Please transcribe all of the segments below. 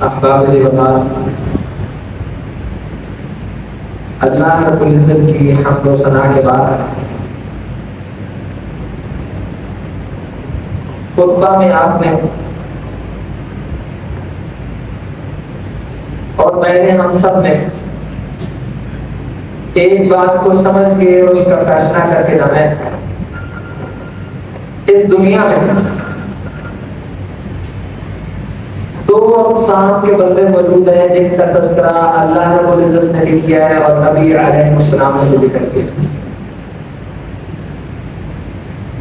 احباب وطن، اللہ رب العزت کی حمد و ثنا کے بعد خطبہ میں آپ نے اور میں نے ہم سب نے ایک بات کو سمجھ کے اور اس کا فیصلہ کر کے جانا ہے، اس دنیا میں دو اقسام کے بندے موجود ہیں جن کا تذکرہ اللہ رب العزت نے بھی کیا ہے اور نبی علیہ السلام نے بھی ذکر کیا۔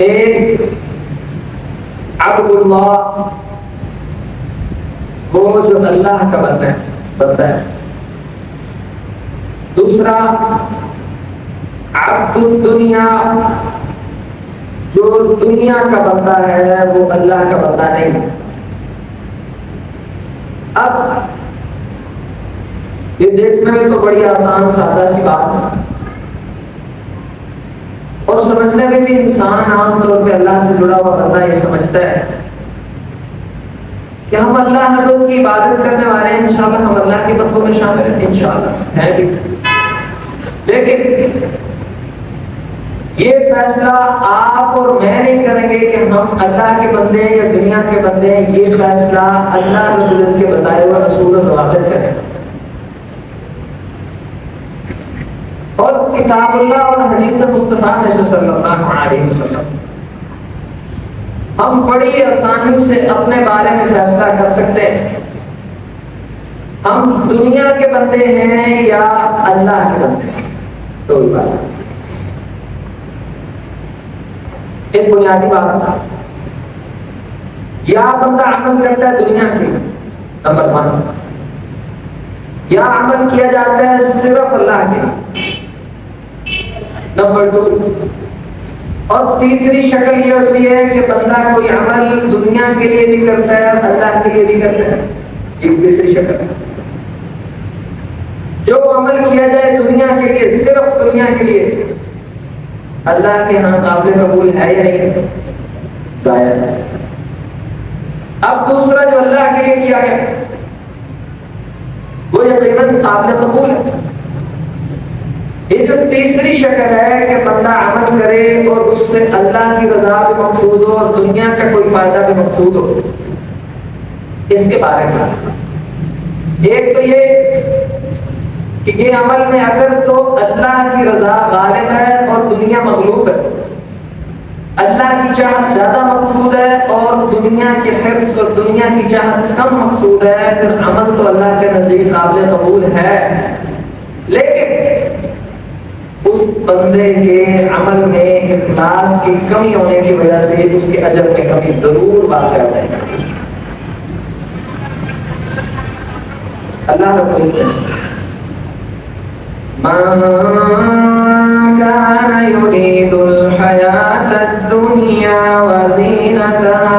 ایک عبد اللہ، وہ جو اللہ کا بندہ ہے، دوسرا عبد الدنیا، جو دنیا کا بندہ ہے وہ اللہ کا بندہ نہیں۔ اب یہ دیکھنا میں تو بڑی آسان سادہ سی بات ہے، اور سمجھنے میں بھی انسان عام طور پہ اللہ سے جڑا ہوا بندہ یہ سمجھتا ہے کہ ہم اللہ کی عبادت کرنے والے ہیں، انشاءاللہ ہم اللہ کے بندوں میں شامل ہیں، انشاءاللہ ہے بھی۔ لیکن یہ فیصلہ آپ اور میں نہیں کریں گے کہ ہم اللہ کے بندے ہیں یا دنیا کے بندے ہیں، یہ فیصلہ اللہ رسول کے بتائے ہوئے اصول و ضوابط کریں، اور کتاب اللہ اور حدیث مصطفیٰ صلی اللہ علیہ وسلم ہم بڑی آسانی سے اپنے بارے میں فیصلہ کر سکتے ہیں ہم دنیا کے بندے ہیں یا اللہ کے بندے ہیں۔ تو یہ بات ایک بنیادی بات، یا بندہ عمل کرتا ہے دنیا کی، نمبر 1، یا عمل کیا جاتا ہے صرف اللہ کے، نمبر 2، اور تیسری شکل یہ ہوتی ہے کہ بندہ کوئی عمل دنیا کے لیے بھی کرتا ہے اور اللہ کے لیے بھی کرتا ہے، ایک تیسری شکل ہے۔ جو عمل کیا جائے دنیا کے لیے، صرف دنیا کے لیے، اللہ کے ہاں قابل قبول ہے یا نہیں؟ ضائع ہے۔ اب دوسرا جو اللہ کے لیے کیا ہے وہ یقیناً قابل قبول ہے۔ یہ جو تیسری شکل ہے کہ بندہ عمل کرے اور اس سے اللہ کی رضا بھی مقصود ہو اور دنیا کا کوئی فائدہ بھی مقصود ہو، اس کے بارے میں ایک تو یہ کہ یہ عمل میں اگر تو اللہ کی رضا غالب ہے اور دنیا مغلوب ہے، اللہ کی چاہت زیادہ مقصود ہے اور دنیا کے حرص اور دنیا کی چاہت کم مقصود ہے، پھر عمل تو اللہ کے نزدیک قابل قبول ہے، لیکن اس بندے کے عمل میں اخلاص کی کمی ہونے کی وجہ سے اس کے اجر میں کمی ضرور واقع ہو جائے گا۔ اللہ رب العزت من كان يريد الحياة الدنيا وزينتها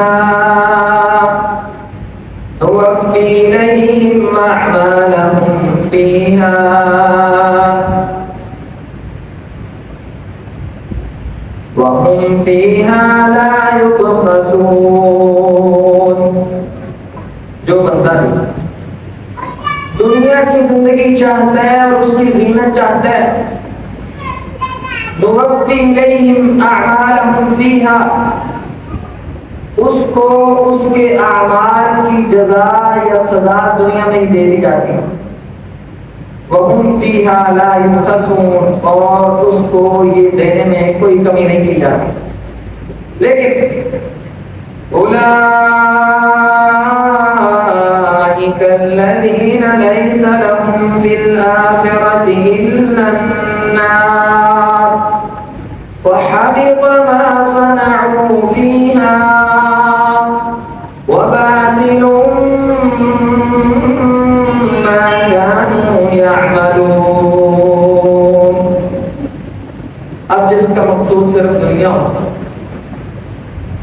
نوفي إليهم أعمالهم فيها وهم فيها لا يبخسون۔ جو بندہ دنیا کی زندگی چاہتا ہے اور اس کی زینت چاہتا ہے، نوفی الیہم اعمالہم فیہا، اس کو اس کے اعمال کی جزا یا سزا دنیا میں ہی دے دی جاتی ہے، وہم فیہا لا یبخسون، اور اس کو یہ دینے میں کوئی کمی نہیں کی جاتی۔ لیکن أولئك الذين ليس لهم في الآخرة إلا النار وحبط ما صنعوا فيها وباطل ما كانوا يعملون۔ اب جس کا مقصود صرف دنیا ہو،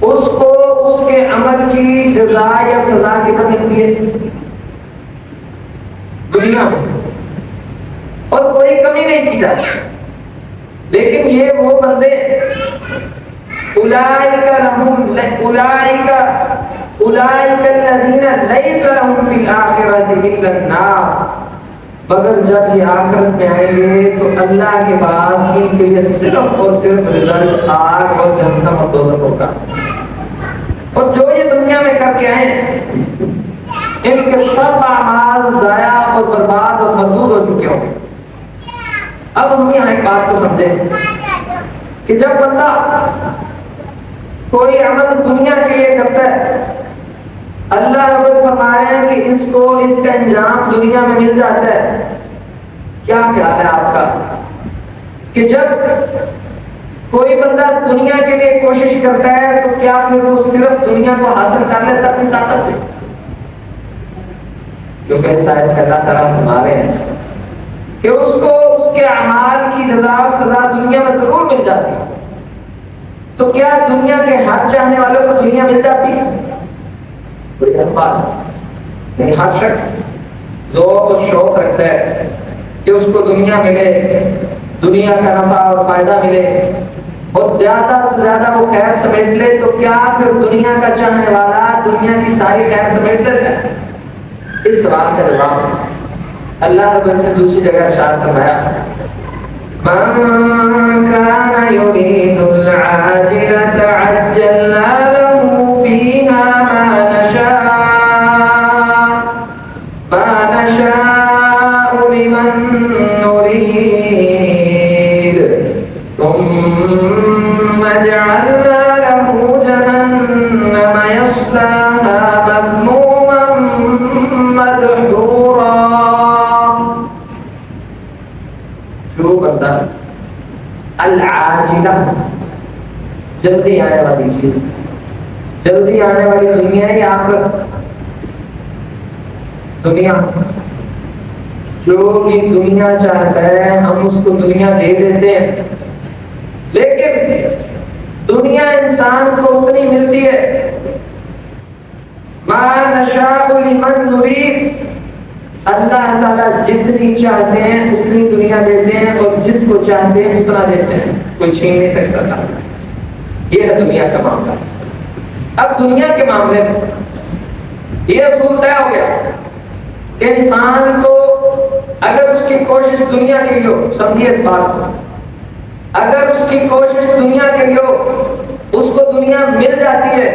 اس کو اس کے عمل کی جزا یا سزا کتنا ملتی ہے دنیا میں، اور کوئی کمی نہیں کی جاتی۔ لیکن یہ وہ بندے اولئک الذین لیس لهم فی الآخرۃ إِلَى النَّارِ، مگر جب یہ آخرت میں آئیں گے تو اللہ کے پاس ان کے لیے صرف اور صرف رزلٹ آگ اور جہنم اور دوزخ ہوگا. اور جو یہ دنیا میں کر کے آئے ان کے سب اعمال ضائع اور برباد اور مردود ہو چکے ہوں. اب ہم یہاں ایک بات کو سمجھیں کہ جب بندہ کوئی عمل دنیا کے لیے کرتا ہے، اللہ رب فرما رہے ہیں کہ اس کو اس کا انجام دنیا میں مل جاتا ہے. کیا خیال ہے آپ کا کہ جب کوئی بندہ دنیا کے لیے کوشش کرتا ہے تو کیا پھر وہ صرف دنیا کو حاصل کر لیتا اپنی طاقت سے؟ کیونکہ شاید اللہ تعالیٰ فرما رہے ہیں کہ اس کو اس کے اعمال کی جزا و سزا دنیا میں ضرور مل جاتی ہے. تو کیا دنیا کے ہر چاہنے والوں کو دنیا مل جاتی ہے؟ بڑی بات نہیں. ہر شخص ذوق اور شوق رکھتا ہے کہ اس کو دنیا ملے، دنیا کا نفع اور فائدہ ملے اور زیادہ سے زیادہ وہ خیر سمیٹ لے. تو کیا پھر دنیا کا چاہنے والا دنیا کی ساری خیر سمیٹ لیتا ہے؟ اس سوال کا جواب اللہ رب نے دوسری جگہ ارشاد فرمایا، من كان يريد العاجلة عجلنا له فيها ما نشاء لمن نريد ثم جعلنا له جهنم يصلاها مذموما مدحورا. جو بندہ العاجلہ جلدی آنے والی چیز، جلدی آنے والی دنیا یا آخرت؟ دنیا. جو بھی دنیا چاہتا ہے ہم اس کو دنیا دے دیتے ہیں، لیکن دنیا انسان کو اتنی ملتی ہے ما نشاء لمن نريد. اللہ تعالیٰ جتنی چاہتے ہیں اتنی دنیا دیتے ہیں اور جس کو چاہتے ہیں اتنا دیتے ہیں، کوئی چھین نہیں سکتا تھا. یہ ہے دنیا کا معاملہ. اب دنیا کے معاملے میں یہ اصول طے ہو گیا کہ انسان کو اگر اس کی کوشش دنیا کے لیے ہو، سمجھیے اس بات کو، اگر اس کی کوشش دنیا کے لیے ہو اس کو دنیا مل جاتی ہے،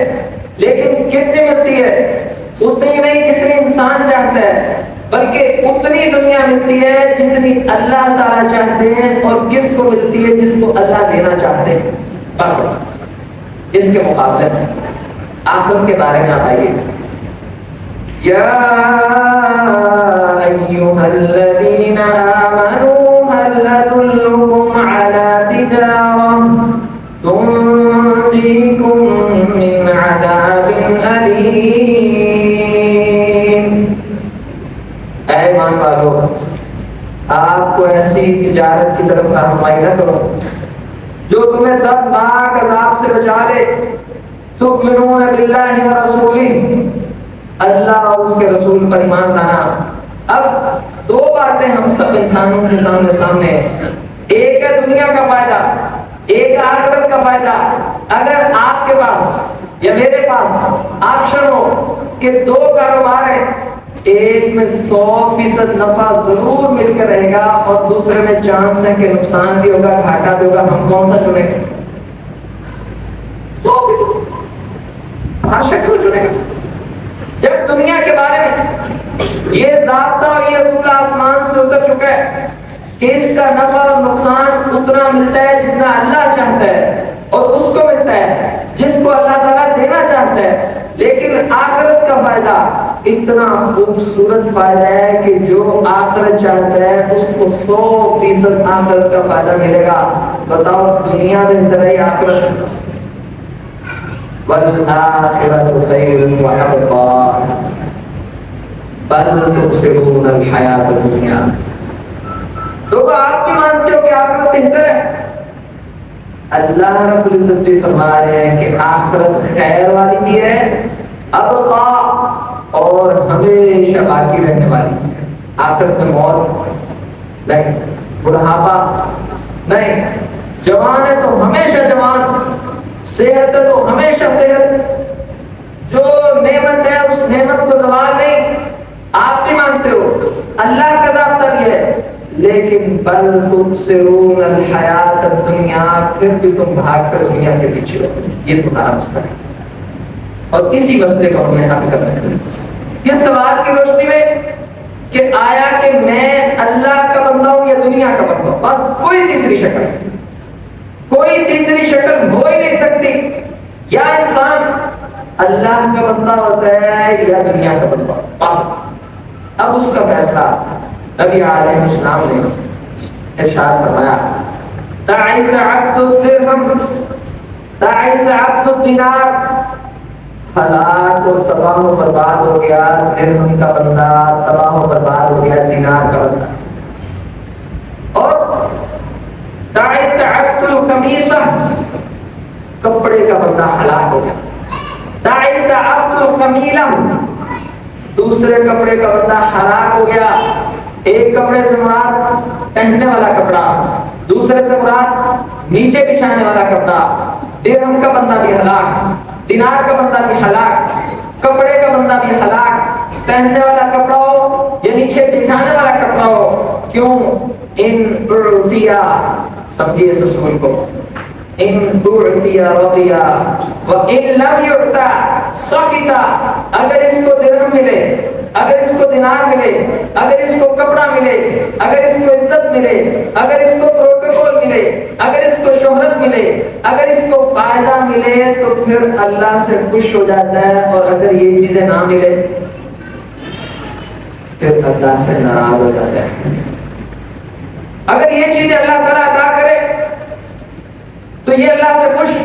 لیکن کتنی ملتی ہے؟ اتنی نہیں جتنی انسان چاہتا ہے، بلکہ اتنی دنیا ملتی ہے جتنی اللہ تعالیٰ چاہتے ہیں. اور کس کو ملتی ہے؟ جس کو اللہ دینا چاہتے ہیں. بس اس کے مقابلے میں آخرت کے بارے میں آپ آئیے. یا ایھا الذین آمنوا هل ادلکم علی تجارۃ تنجیکم من عذاب الیم. اے ایمان والو، آپ کو ایسی تجارت کی طرف رہنمائی نہ کرو جو تمہیں دردناک عذاب سے بچا لے. تؤمنون باللہ ورسولہ، اللہ اور اس کے رسول پر ایمان لانا. اب دو باتیں ہم سب انسانوں کے سامنے ایک ہے دنیا کا فائدہ، ایک آخرت کا فائدہ. اگر آپ کے پاس یا میرے پاس آپشن ہو کہ دو کاروبار ہیں، ایک میں 100% نفع ضرور مل کر رہے گا اور دوسرے میں چانس ہے کہ نقصان بھی ہوگا، گھاٹا بھی ہوگا، ہم کون سا چنیں گے؟ 100% ہر شخص کو چنے گا. جب دنیا کے بارے میں یہ ضابطہ اور یہ اصول آسمان سے اتر چکا ہے کہ اس کا نفع اور نقصان اتنا ملتا ہے جتنا اللہ چاہتا ہے اور اس کو ملتا ہے جس کو اللہ تعالیٰ دینا چاہتا ہے. لیکن آخرت کا فائدہ اتنا خوبصورت فائدہ ہے کہ جو آخرت چاہتا ہے اس کو 100% آخرت کا فائدہ ملے گا. بتاؤ دنیا بہتر ہے یا آخرت؟ والآخرة خير وأبقى بل تؤثرون الحياة الدنيا. تو آپ کی مانتے ہو کہ آخرت بہتر ہے؟ اللہ رب العزت بھی فرما رہے ہیں کہ آخرت خیر والی بھی ہے، ابقا اور ہمیشہ باقی رہنے والی ہے. آخرت میں موت نہیں، بڑھاپا نہیں، جوان ہے تو ہمیشہ جوان، صحت ہے تو ہمیشہ صحت. جو نعمت ہے اس نعمت کو زوال نہیں. آپ بھی مانتے ہو لیکن بل تبصرون الحیات الدنیا، پھر بھی تم بھاگ کر دنیا کے پیچھے ہو. یہ تمہارا مسئلہ ہے اور اسی مسئلے کو ہم نے حل کرنا ہے. اس سوال کی روشنی میں کہ آیا کہ میں اللہ کا بندہ ہوں یا دنیا کا بندہ ہوں، بس کوئی تیسری شکل ہو ہی نہیں سکتی. یا انسان اللہ کا بندہ ہوتا ہے یا دنیا کا بندہ، بس. اب اس کا فیصلہ نبی علیہ السلام نے ارشاد فرمایا تعیس عبد الدرہم تعیس عبد الدینار، ہلاک اور تباہ و برباد ہو گیا درہم کا بندہ، تباہ و برباد ہو گیا دینار کا بندہ. اور تعیس عبد الخمیسہ، کپڑے کا بندہ ہلاک ہو گیا. تعیس عبد الخمیلہ، دوسرے کپڑے کا بندہ ہلاک ہو گیا. ایک کپڑے سے مراد پہننے والا کپڑا، دوسرے سے مراد نیچے بچھانے والا کپڑا. درہم کا بندہ بھی ہلاک، دینار کا بندہ بھی ہلاک، کپڑے کا بندہ بھی ہلاک. پہننے والا کپڑا ہو یا نیچے بچھانے والا کپڑا ہو. کیوں؟ ان اعطیا، سمجھیے اس اصول کو، ان اعطیا رضیا وان لم یعطا سخطا. اگر اس کو درہم ملے، اگر اس کو دینار ملے، اگر اس کو کپڑا ملے، اگر اس کو عزت ملے، اگر اس کو پروٹوکول ملے، اگر اس کو شہرت ملے، اگر اس کو فائدہ ملے تو پھر اللہ سے خوش ہو جاتا ہے. اور اگر یہ چیزیں نہ ملے پھر اللہ سے ناراض ہو جاتا ہے. اگر یہ چیزیں اللہ تعالیٰ عطا کرے تو یہ اللہ سے خوش،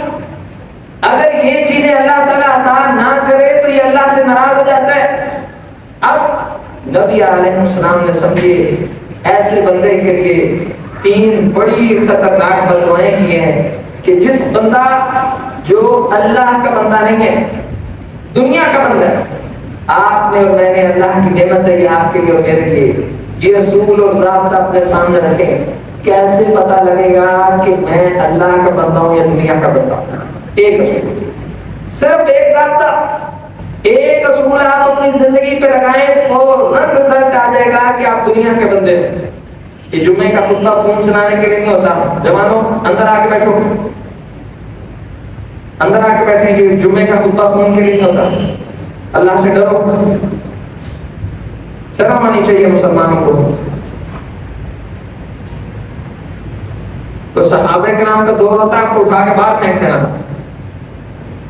اگر یہ چیزیں اللہ تعالیٰ عطا نہ کرے تو یہ اللہ سے ناراض ہو جاتا ہے. اب نبی علیہ السلام نے سمجھے ایسے بندے کے لیے تین بڑی خطرناک بدوائیں کی ہیں کہ جس بندہ جو اللہ کا بندہ نہیں ہے، دنیا کا بندہ ہے. آپ نے اور میں نے اللہ کی نعمت ہے یہ آپ کے لیے اور میرے لیے. یہ اصول اور ضابطہ اپنے سامنے رکھیں. کیسے پتہ لگے گا کہ میں اللہ کا بندہ ہوں یا دنیا کا بندہ ہوں؟ ایک اصول، صرف ایک ضابطہ، ایک اصول آپ اپنی زندگی پہ لگائیں، فوراً رزلٹ آ جائے گا کہ آپ دنیا کے بندے ہیں. یہ جمعے کا خطبہ فون چلانے کے لیے نہیں ہوتا. جوانوں اندر آ کے بیٹھو، اندر آ کے بیٹھیں. یہ جمعے کا خطبہ فون کے لیے نہیں ہوتا. اللہ سے ڈرو، شرم آنی چاہیے مسلمانوں کو. تو صحابہ کرام کا دور ہوتا ہے، آپ کو اٹھا کے باہر پھینک دینا.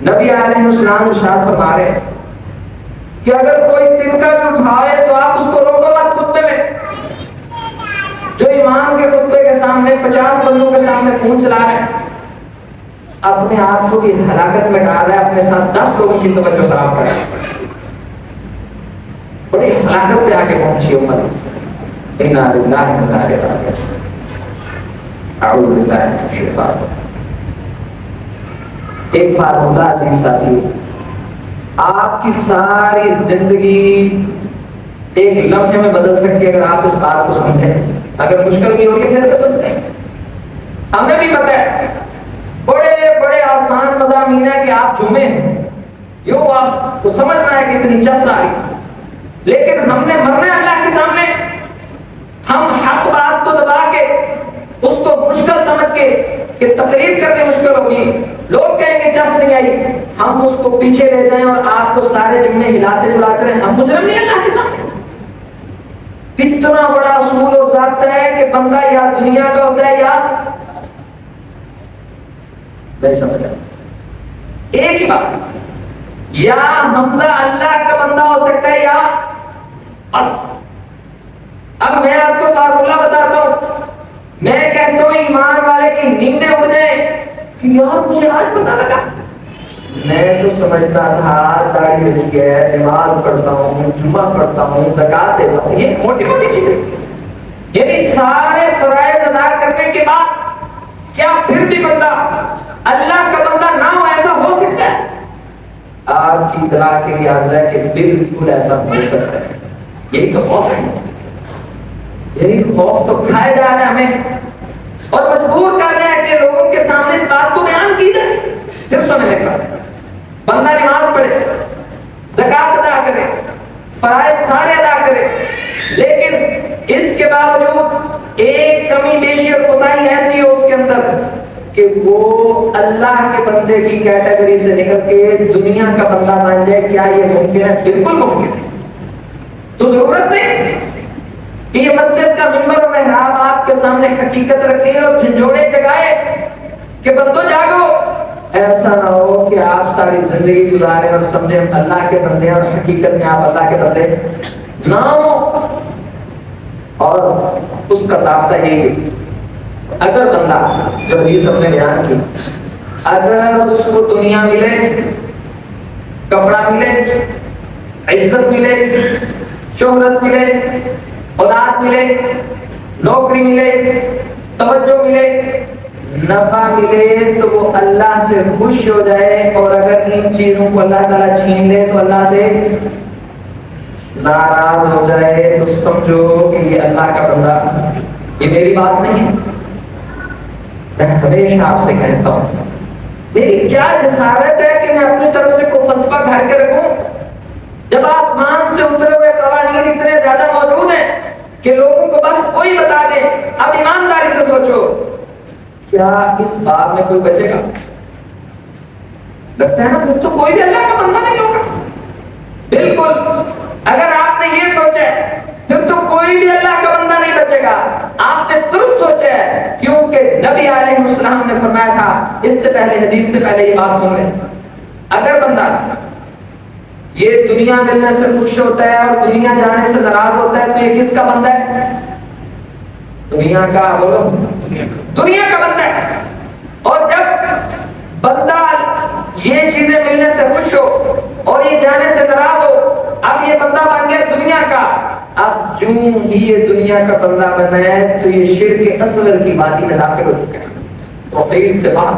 نبی علیہ السلام ارشاد فرما رہے ہیں کہ اگر کوئی تنکا بھی اٹھائے تو آپ اس کو روکو مت خطبے میں. جو امام کے خطبے کے سامنے 50 بندوں کے سامنے فون چلا رہے ہیں، اپنے آپ کو بھی ہلاکت میں ڈال رہا ہے، اپنے ساتھ 10 لوگوں کی توجہ خراب کر رہا ہے. بڑی ہلاکت پہ آ کے پہنچی امت. انا للہ و انا الیہ راجعون. اعوذ باللہ من الشیطان. ایک فارمولہ عزیز ساتھی، آپ کی ساری زندگی ایک لمحے میں بدل سکتی ہے اگر آپ اس بات کو سمجھیں. اگر مشکل بھی ہوگی پھر تو سمجھیں. ہمیں بھی پتہ ہے بڑے بڑے آسان مضامین ہے کہ آپ جمعے ہیں، یوں آپ کو سمجھنا ہے کہ اتنی چس آ رہی، لیکن ہم نے مرنا ہے اللہ کے سامنے. ہم حق بات کو دبا کے اس کو مشکل سمجھ کے کہ تقریر کرنے مشکل ہوگی، لوگ کہیں گے چس نہیں آئی، ہم اس کو پیچھے لے جائیں اور آپ کو سارے جملے ہلاتے جلاتے رہیں. ہم مجرم نہیں اللہ کے سامنے. اتنا بڑا اصول اور ضابطہ ہے کہ بندہ یا دنیا کا ہوتا ہے یا نہیں سمجھا. ایک ہی بات، یا حمزہ اللہ کا بندہ ہو سکتا ہے یا بس. اب میں آپ کو فارمولہ بتاتا ہوں. میں کہتا ہوں ایمان والے کی نیندیں اڑ جائیں کہ یار مجھے آج پتہ لگا، میں جو سمجھتا تھا داڑھی رکھی ہے، نماز پڑھتا ہوں، جمعہ پڑھتا ہوں، زکات دیتا ہوں، یہ موٹی موٹی چیزیں، یعنی سارے فرائض ادا کرنے کے بعد کیا پھر بھی بندہ اللہ کا بندہ نہ ہو؟ ایسا ہو سکتا ہے؟ آپ کی اطلاع کے لیے عرض ہے کہ بالکل ایسا ہو سکتا ہے. یہی تو خوف ہے، یہی خوف تو کھائے جا رہے ہیں ہمیں اور مجبور کر رہے ہیں کہ لوگوں کے سامنے اس بات کو بیان کی جائے. پھر سننے کا بندہ نماز پڑھے، زکات ادا کرے، فرائض سارے ادا کرے، لیکن اس کے باوجود ایک کمی بیشی اور کوتاہی ایسی ہو اس کے اندر کہ وہ اللہ کے بندے کی کیٹیگری سے نکل کے دنیا کا بندہ بن جائے، کیا یہ ممکن ہے؟ بالکل ممکن ہے۔ تو ضرورت نہیں کہ یہ مسجد کا منبر و محراب آپ کے سامنے حقیقت رکھے اور جھنجھوڑے جگائے کہ بندو جاگو۔ ایسا نہ ہو کہ آپ ساری زندگی گزارے اور سمجھے اللہ کے بندے اور حقیقت میں آپ اللہ کے بندے نہ ہو۔ اور اس کا ضابطہ یہی ہے، اگر بندہ جو حدیث ہم نے بیان کی، اگر اس کو دنیا ملے، کپڑا ملے، عزت ملے، شہرت ملے، اولاد ملے، نوکری ملے، توجہ ملے، نفع ملے، تو وہ اللہ سے خوش ہو جائے، اور اگر ان چیزوں کو اللہ تعالیٰ چھین لے تو اللہ سے ناراض ہو جائے، تو سمجھو کہ یہ اللہ کا بندہ۔ یہ میری بات نہیں ہے، میں ہمیشہ آپ سے کہتا ہوں، میری کیا جسارت ہے کہ میں اپنی طرف سے کوئی فلسفہ گھڑ کے رکھوں جب آسمان سے اترے ہوئے قوانین اتنے زیادہ موجود ہیں کہ لوگوں کو بس کوئی بتا دے۔ اب ایمانداری سے سوچو، کیا اس بات میں کوئی بچے گا؟ لگتا ہے نا پھر تو کوئی بھی اللہ کا بندہ نہیں ہوگا۔ بالکل، اگر آپ نے یہ سوچا ہے پھر تو کوئی بھی اللہ کا بندہ نہیں بچے گا۔ آپ نے درست سوچا ہے، کیونکہ نبی علیہ السلام نے فرمایا تھا، اس سے پہلے حدیث سے پہلے یہ بات سن لیں، اگر بندہ یہ دنیا ملنے سے خوش ہوتا ہے اور دنیا جانے سے ناراض ہوتا ہے تو یہ کس کا بندہ ہے؟ دنیا کا، بولو، دنیا کا بندہ ہے۔ اور جب بندہ یہ چیزیں ملنے سے خوش ہو اور یہ جانے سے ناراض ہو، اب یہ بندہ بن گیا دنیا کا۔ اب جو ہی یہ دنیا کا بندہ بنا ہے تو یہ شرک اصغر کی وادی میں داخل ہو چکا ہے۔ توحید سے بات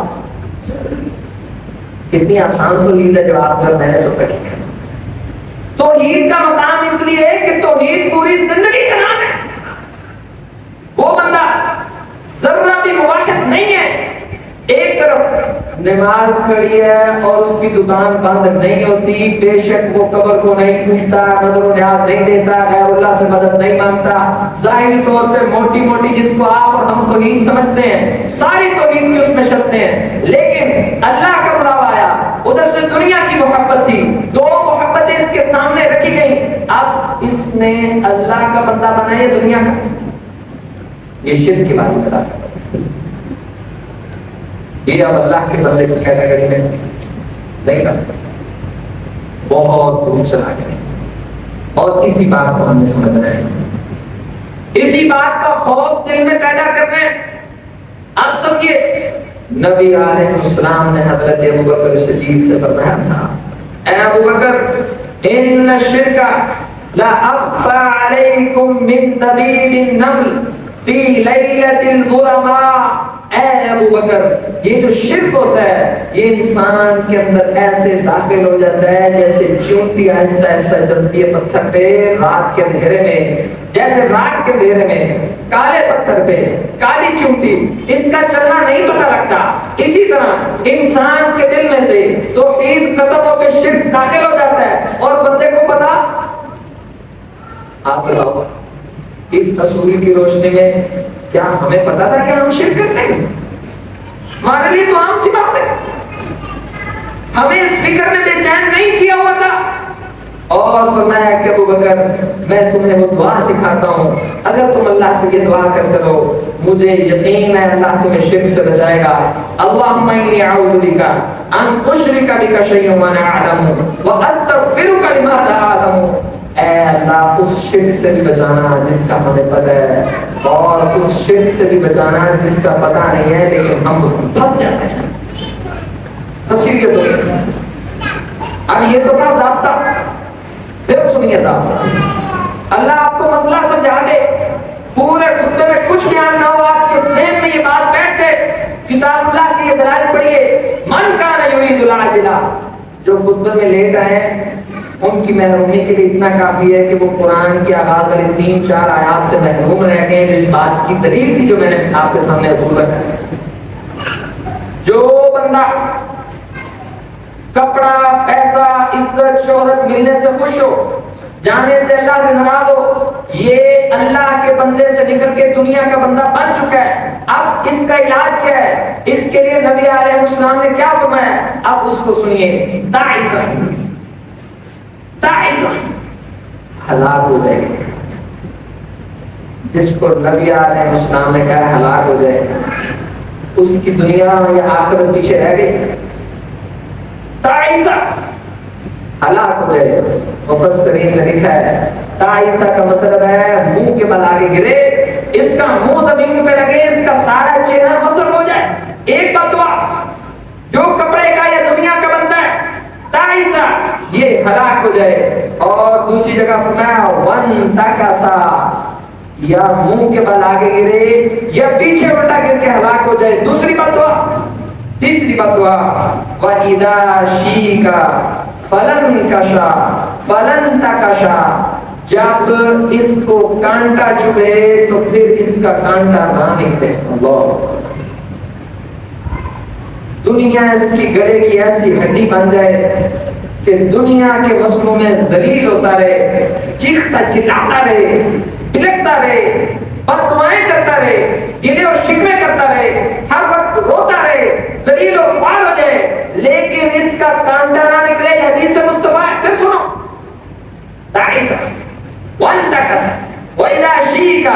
کتنی آسان توحید ہے جو آپ میں نے سب کی ہے۔ توحید کا مقام اس لیے ہے کہ توحید پوری زندگی کا نام ہے۔ وہ بندہ ذرہ بھی موحد نہیں ہے، ایک طرف نماز کھڑی ہے اور اس کی دکان بند نہیں ہوتی، بے شک وہ قبر کو نہیں پوچھتا، نظر و نیاز نہیں دیتا، غیر اللہ سے مدد نہیں مانگتا، ظاہری طور پہ موٹی موٹی جس کو آپ اور ہم توحید سمجھتے ہیں ساری توحید کی اس میں شرطیں ہیں، لیکن اللہ کا بلاوا آیا، ادھر سے دنیا کی محبت تھی، دو محبتیں اس کے سامنے رکھی گئیں، اب اس نے اللہ کا بندہ بنایا دنیا کا۔ یہ شرک کی بات بتا، یہ اب اللہ کے بندے کو کیٹیگری میں نہیں کرتا، بہت دور چلا گیا۔ اور اسی بات کو ہمیں سمجھنا ہے، اسی بات کا خوف دل میں پیدا کرنا ہے۔ اب سمجھیے، نبی علیہ السلام نے حضرت ابوبکر صدیق سے فرمایا تھا، اے ابوبکر، ان الشرک لا اخفى علیکم من دبیب النمل فی لیلۃ الظلماء۔ اے ابوبکر، یہ جو شرک ہوتا ہے یہ انسان کے اندر ایسے داخل ہو جاتا ہے جیسے چونٹی آہستہ آہستہ چلتی ہے پتھر پہ رات کے اندھیرے میں، جیسے رات کے اندھیرے میں کالے پتھر پہ کالی چونٹی، اس کا چلنا نہیں پتہ لگتا، اسی طرح انسان کے دل میں سے توحید ختم ہو کے شرک داخل ہو جاتا ہے اور بندے کو پتا۔ آپ بتاؤ، اس اصول کی روشنی میں کیا ہمیں پتا تھا کہ ہم شرک کرتے ہیں؟ ہمارے لیے تو عام سی بات ہے، ہمیں اس فکر میں بے چین نہیں کیا ہوا تھا۔ اور فرمایا کہ ابوبکر، میں تمہیں وہ دعا سکھاتا ہوں، اگر تم اللہ سے یہ دعا کرتے رہو مجھے یقین ہے اللہ تمہیں شرک سے بچائے گا۔ اللہم انی اعوذ بک ان اشرک بک شیئا وانا اعلم واستغفرک لما لا اعلم۔ اے اللہ، اس شرک سے بھی بچانا جس کا ہمیں پتہ ہے، اور اس شرک سے بھی بچانا جس کا پتہ نہیں ہے لیکن ہم اس میں پھنس جاتے ہیں۔ بصیرت ہو، اب یہ تو تھا ضابطہ، پھر سنیے ضابطہ، اللہ آپ کو مسئلہ سمجھا دے، پورے خطبے میں کچھ بیان نہ ہو، آپ کے ذہن میں یہ بات بیٹھ گئے، کتاب اللہ کی یہ دلائل پڑھیے، من کان یرید العاجلہ، جو خطبے میں لیٹ آئے ان کی محرومی کے لیے اتنا کافی ہے کہ وہ قرآن کی آغاز والی 3-4 آیات سے محروم رہ گئے، جو اس بات کی دلیل تھی جو میں نے آپ کے سامنے اصول رکھا۔ جو بندہ کپڑا، پیسہ، عزت، شہرت ملنے سے خوش ہو، جانے سے اللہ سے ناراض ہو، یہ اللہ کے بندے سے نکل کے دنیا کا بندہ بن چکا ہے۔ اب اس کا علاج کیا ہے؟ اس کے لیے نبی علیہ السلام نے کیا فرمایا؟ اب اس کو سنیے، تعیسا تعیسا، ہلاک ہو جائے گا۔ جس کو نبی علیہ السلام نے کہا ہلاک ہو جائے گا، اس کی دنیا یا آخرت پیچھے رہ گئی۔ تعیسا، ہلاک ہو جائے گا۔ مفسرین نے لکھا ہے تعیسا کا مطلب ہے منہ کے بل آگے گرے، اس کا منہ زمین پہ لگے، اس کا سارا چہرہ مسخ ہو جائے۔ ایک بدعا جو کپڑے کا یا دنیا کا بنتا ہے، تعیسا یہ ہلاک ہو جائے۔ اور دوسری جگہ فرمایا ون تکسا، یا منہ کے بل آگے گرے یا پیچھے الٹا گر کے ہلاک ہو جائے۔ دوسری بدعا، تیسری بدعا وَإِذَا شِيكَ فَلَنْ كَشَا فَلَنْ تَكَشَا، جب اس کو کانٹا چبھے تو پھر اس کا کانٹا نہ نکلے۔ اللہ، دنیا اس کی گلے کی ایسی ہڈی بن جائے کہ دنیا کے مسئلوں میں ذلیل ہوتا رہے، چیختا چلاتا رہے، بلکتا رہے، بددعائیں کرتا رہے، گلے اور شکوے کرتا رہے، ہر وقت روتا رہے، ذلیل و خوار ہو جائے، لیکن اس کا کانٹا نہ نکلے۔ حدیث مصطفیٰ پھر سنو، تعیسا وانتکسا وَإِذَا شِيكَ،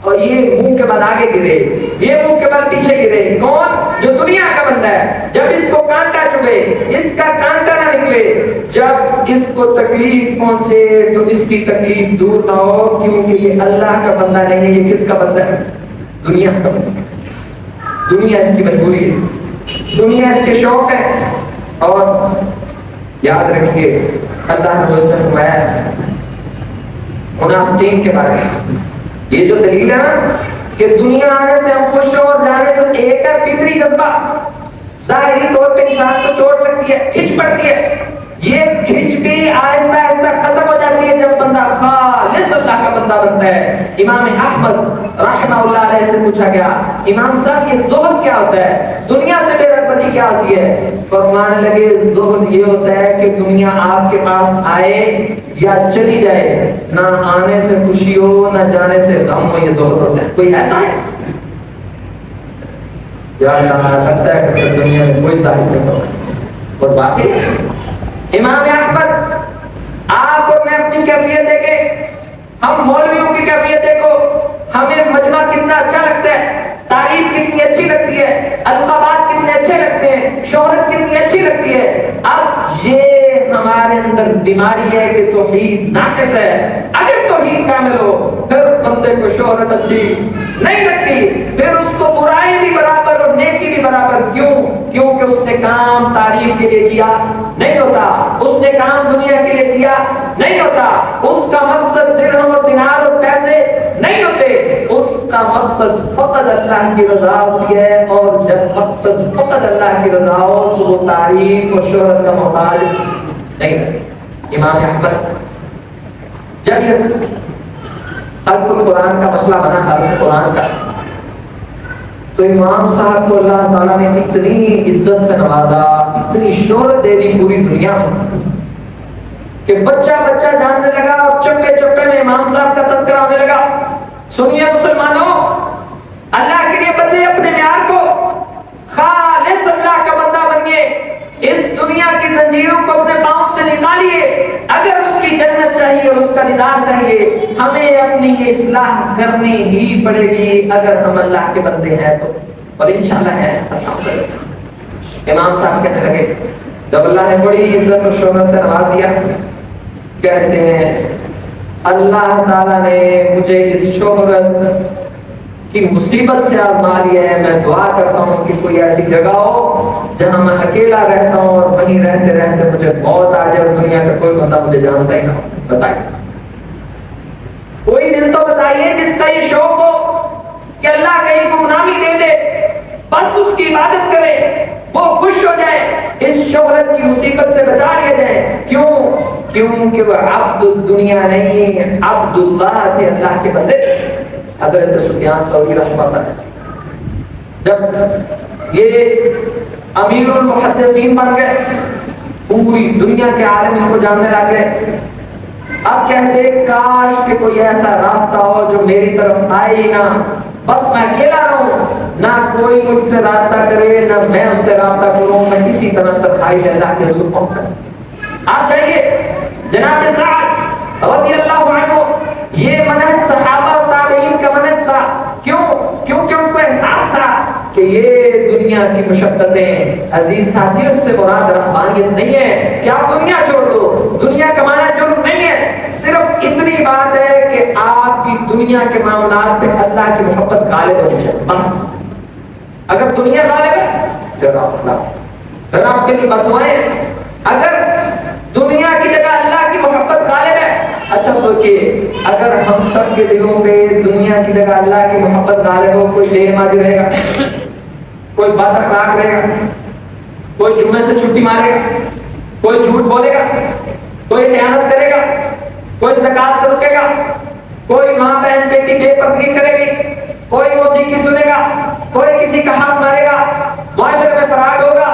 اور یہ منہ کے بل آگے گرے، یہ منہ کے بل پیچھے گرے۔ کون؟ جو دنیا کا بندہ ہے، جب اس کو کانٹا چبھے، اس کا کانٹا نہ نکلے، جب اس کو تکلیف پہنچے تو اس کی تکلیف دور نہ ہو، کیونکہ یہ اللہ کا بندہ نہیں ہے، یہ کس کا بندہ ہے؟ دنیا کا بندہ۔ دنیا اس کی مجبوری ہے، دنیا اس کے شوق ہے۔ اور یاد رکھیے اللہ نے فرمایا منافقین کے بارے میں، یہ جو دلیل ہے نا کہ دنیا آنے سے ہم خوش ہو اور جانے سے ایک ہے فطری جذبہ، ظاہری طور پہ انسان کو چوٹ لگتی ہے، کھچ پڑتی ہے، یہ کھچ بھی آہستہ آہستہ ختم ہو جاتی ہے جب بندہ خالص اللہ کا بندہ بنتا ہے۔ امام احمد رحمہ اللہ علیہ سے پوچھا گیا، امام صاحب یہ زہد کیا ہوتا ہے، دنیا سے بے رغبتی کیا ہوتی ہے؟ فرمانے لگے زہد یہ ہوتا ہے کہ دنیا آپ کے پاس آئے یا چلی جائے، نہ آنے سے خوشی ہو نہ جانے سے غم ہو، یہ زہد ہوتا ہے۔ کوئی ایسا ہے؟ یاد رہنا سکتا ہے کہ دنیا میں کوئی ظاہر نہیں ہوگا۔ اور باقی امام احمد، آپ اور میں اپنی کیفیت دیکھیں، ہم مولویوں کی کیفیت دیکھو، ہمیں مجمع کتنا اچھا لگتا ہے، تعریف کتنی اچھی لگتی ہے، القابات کتنے اچھے لگتے ہیں، شہرت کتنی اچھی لگتی ہے۔ اب یہ ہمارے اندر بیماری ہے کہ توحید ناقص ہے۔ اگر توحید کامل ہو پھر بندے کو شہرت اچھی نہیں لگتی، پھر اس کو برائی بھی برابر اور نیکی بھی برابر۔ کیوں؟ کیونکہ اس نے کام تعریف کے لیے کیا نہیں ہوتا، اس نے کام دنیا کے لیے کیا نہیں ہوتا، اس کا مقصد درہم اور دینار اور پیسے نہیں ہوتے، اس کا مقصد فقط اللہ کی رضا ہوتی ہے۔ اور جب مقصد فقط اللہ کی رضا ہو تو وہ تعریف اور شہرت کا محتاج نہیں رہتے۔ امام احمد جب یہ خلف القرآن کا مسئلہ بنا، خلف قرآن کا، تو امام صاحب کو اللہ تعالیٰ نے اتنی عزت سے نوازا، اتنی شہرت دے دی پوری دنیا میں کہ بچہ بچہ جاننے لگا، اور چپے چپے میں امام صاحب کا تذکرہ ہونے لگا۔ سنیے مسلمانوں، اللہ کے لیے بدلے اپنے معیار کو، خالص اللہ کا بندہ بنیے، اس دنیا کی زنجیروں کو اپنے پاؤں سے نکالیے۔ اگر اس کی جنت چاہیے اور اس کا دیدار چاہیے، ہمیں اپنی یہ اصلاح کرنی ہی پڑے گی اگر ہم اللہ کے بندے ہیں تو، اور انشاءاللہ ہے الحمدللہ۔ امام صاحب کہنے لگے جب اللہ نے بڑی عزت اور شہرت سے نواز دیا، کہتے ہیں اللہ تعالیٰ نے مجھے اس شہرت کی مصیبت سے آزما لیا ہے، میں دعا کرتا ہوں کہ کوئی ایسی جگہ ہو جہاں میں اکیلا رہتا ہوں اور وہیں رہتے رہتے مجھے موت آ جائے اور دنیا کا کوئی بندہ مجھے جانتا ہی نہ ہو۔ بتائیے کوئی دل تو بتائیے جس کا یہ شوق ہو کہ اللہ کہیں گمنامی دے دے، بس اس کی عبادت کرے، وہ خوش ہو جائے، اس شہرت کی مصیبت سے بچا لیا جائے۔ کیوں؟ کیونکہ وہ عبد الدنیا نہیں، عبد اللہ تھے، اللہ کے بندے۔ حضرت سفیان ثوری رحمہ اللہ جب یہ امیر المحدثین بن گئے، پوری دنیا کے عالم ان کو جاننے لگے، اب کہتے کاش کہ کوئی ایسا راستہ ہو جو میری طرف آئے ہی نہ، بس میں اکیلا رہوں، نہ کوئی مجھ سے رابطہ کرے نہ میں اس سے رابطہ کروں، میں کسی طرح تنہائی سے اللہ کے حضور پہنچا۔ آپ جائیے جناب سعد رضی اللہ عنہ، یہ منہج صحابہ و تابعین کا منہج تھا۔ کیونکہ ان کو احساس تھا کہ یہ دنیا کی مشقتیں، عزیز ساتھی، اس سے مراد رحمانیت نہیں ہے کہ آپ دنیا چھوڑ دو، دنیا کمانا جرم نہیں ہے، صرف اتنی بات ہے کہ آپ کی دنیا کے معاملات پہ اللہ کی محبت غالب ہونی چاہیے، بس۔ اگر دنیا غالب ہے پھر آپ کے لیے بددعائیں۔ اگر دنیا کی جگہ اللہ کی محبت غالب ہے، اچھا سوچئے اگر ہم سب کے دلوں پہ دنیا کی جگہ اللہ کی محبت غالب ہو، کوئی بے نمازی رہے گا، کوئی بد اخلاق رہے گا، کوئی جمعے سے چھٹی مارے گا، کوئی جھوٹ بولے گا، کوئی خیانت کرے گا، کوئی زکات سے رکے گا، کوئی ماں بہن بیٹی بے پردگی کرے گی، کوئی موسیقی سنے گا، کوئی کسی کا حق مارے گا، معاشرے میں فراڈ ہوگا،